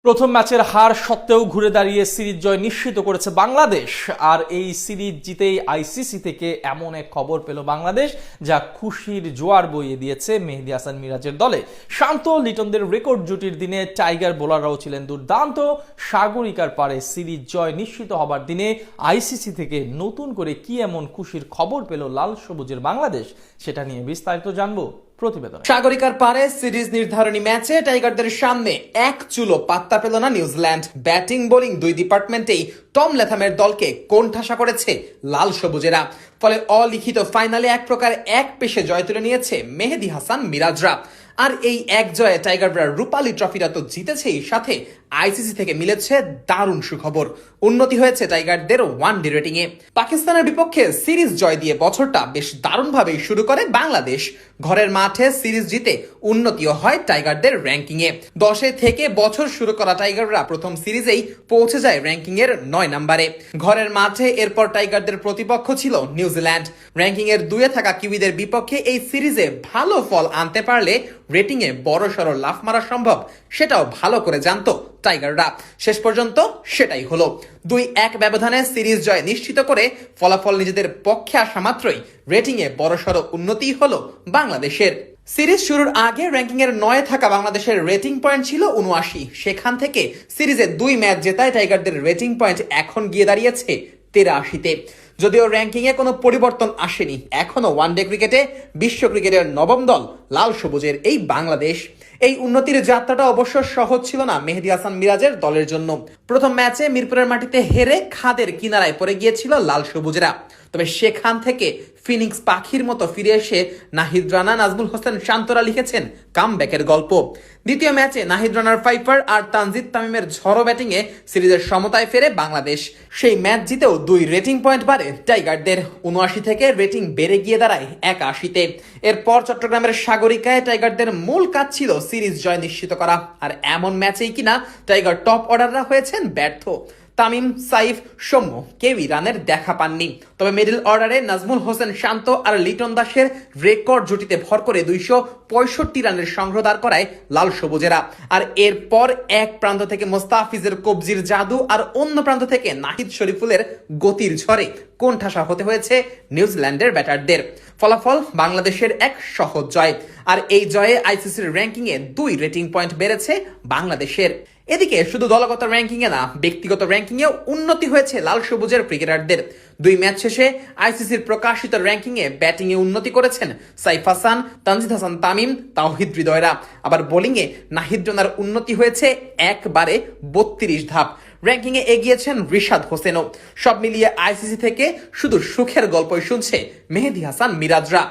প্রথম ম্যাচের হার সত্ত্বেও ঘুরে দাঁড়িয়ে সিরিজ জয় নিশ্চিত করেছে বাংলাদেশ। আর এই সিরিজ জিতেই আইসিসি থেকে এমন এক খবর পেল বাংলাদেশ, যা খুশির জোয়ার বইয়ে দিয়েছে মেহেদী হাসান মিরাজের দলে। শান্ত লিটনদের রেকর্ড জুটির দিনে টাইগার বোলাররাও ছিলেন দুর্দান্ত। সাগরিকার পারে সিরিজ জয় নিশ্চিত হবার দিনে আইসিসি থেকে নতুন করে কি এমন খুশির খবর পেল লাল সবুজের বাংলাদেশ, সেটা নিয়ে বিস্তারিত জানবো প্রতিবেদন। সাগরিকার পারে সিরিজ নির্ধারণী ম্যাচে টাইগারদের সামনে এক চুলো পাত্তা পেল না নিউজিল্যান্ড। ব্যাটিং বোলিং দুই ডিপার্টমেন্টেই টম ল্যাথামের দলকে কোণঠাসা করেছে লাল সবুজেরা। ফলে অলিখিত ফাইনালে এক প্রকার এক পেশে জয় তুলে নিয়েছে মেহেদী হাসান মিরাজরা। আর এই এক জয়ে টাইগাররা রূপালী ট্রফিটা তো জিতেছেই, সাথে আইসিসি থেকে মিলেছে দারুণ সুখবর। উন্নতি হয়েছে টাইগারদের ওয়ানডে রেটিং এ। পাকিস্তানের বিপক্ষে সিরিজ জয় দিয়ে বছরটা বেশ দারুণভাবেই শুরু করে বাংলাদেশ। ঘরের মাঠে সিরিজ জিতে উন্নতিও হয় টাইগারদের র্যাঙ্কিং এ। 10 থেকে বছর শুরু করা টাইগাররা প্রথম সিরিজেই পৌঁছে যায় র্যাঙ্কিং এর 9 নম্বরে। ঘরের মাঠে এরপর টাইগারদের প্রতিপক্ষ ছিল নিউজিল্যান্ড। র্যাঙ্কিং এর 2-এ থাকা কিউইদের বিপক্ষে এই সিরিজে ভালো ফল আনতে পারলে রেটিং এ বড়সড় লাফ মারা সম্ভব, সেটাও ভালো করে জানতো টাইগাররা। শেষ পর্যন্ত সেটাই হলো। 2-1 ব্যবধানে সিরিজ জয় নিশ্চিত করে ফলাফল নিজেদের পক্ষে আসা মাত্রই রেটিং এ বড়সড় উন্নতি হলো বাংলাদেশের। সিরিজ শুরুর আগে র্যাঙ্কিং এর 9-এ থাকা বাংলাদেশের রেটিং পয়েন্ট ছিল 79। সেখান থেকে সিরিজে 2 ম্যাচ জেতায় টাইগারদের রেটিং পয়েন্ট এখন গিয়ে দাঁড়িয়েছে 83-তে। যদিও র্যাঙ্কিং এ কোনো পরিবর্তন আসেনি, এখনো ওয়ানডে ক্রিকেটে বিশ্ব ক্রিকেটের নবম দল লাল সবুজের এই বাংলাদেশ। এই উন্নতির যাত্রাটা অবশ্য সহজ ছিল না মেহেদী হাসান মিরাজের দলের জন্য। প্রথম ম্যাচে মিরপুরের মাটিতে হেরে খাদের কিনারায় পড়ে গিয়েছিল লাল সবুজেরা। তবে সেখান থেকে ফিনিক্স পাখির মতো ফিরে এসে নাহিদ রানা, নাজমুল হোসেন শান্তরা লিখেছেন কামব্যাকের গল্প। দ্বিতীয় ম্যাচে নাহিদ রানার ফাইফার আর তানজিদ তামিমের ঝড়ো ব্যাটিংয়ে সিরিজের সমতায় ফেরে বাংলাদেশ। সেই ম্যাচ জিতেও 2 রেটিং পয়েন্ট বাড়ে টাইগারদের। 79 থেকে রেটিং বেড়ে গিয়ে দাঁড়ায় 81-তে। এরপর চট্টগ্রামের সাগরিকায় টাইগারদের মূল কাজ ছিল সিরিজ জয় নিশ্চিত করা। আর এমন ম্যাচেই কিনা টাইগার টপ অর্ডাররা হয়েছেন ব্যর্থ। তামিম, সাইফ, সৌম্য কেউই রানের দেখা পাননি। তবে মিডল অর্ডারে নাজমুল হোসেন শান্ত আর লিটন দাসের রেকর্ড জুটিতে ভর করে 265 রানের সংগ্রহ দাঁড় করায় লাল সবুজেরা। আর এরপর এক প্রান্ত থেকে মোস্তাফিজের কবজির জাদু আর অন্য প্রান্ত থেকে নাহিদ শরীফুলের গতির ঝড়ে কোণঠাসা হতে হয়েছে নিউজিল্যান্ডের ব্যাটারদের। ফলাফল বাংলাদেশের এক সহজ জয়। আর এই জয়ে আইসিসির র্যাঙ্কিং এ 2 রেটিং পয়েন্ট বেড়েছে বাংলাদেশের। এদিকে শুধু দলগত র্যাঙ্কিং এ না, ব্যক্তিগত র্যাঙ্কিং এও উন্নতি হয়েছে লাল সবুজের ক্রিকেটারদের। 2 ম্যাচ শেষে আইসিসির প্রকাশিত র্যাঙ্কিং এ ব্যাটিং এ উন্নতি করেছেন সাইফ হাসান, তানজিদ হাসান তামিম, তাওহিদ হৃদয়রা। আবার বোলিং এ নাহিদ রানার উন্নতি হয়েছে একবারে 32 ধাপ। র্যাঙ্কিং এ এগিয়েছেন রিশাদ হোসেনও। সব মিলিয়ে আইসিসি থেকে শুধু সুখের গল্পই শুনছে মেহেদী হাসান মিরাজরা।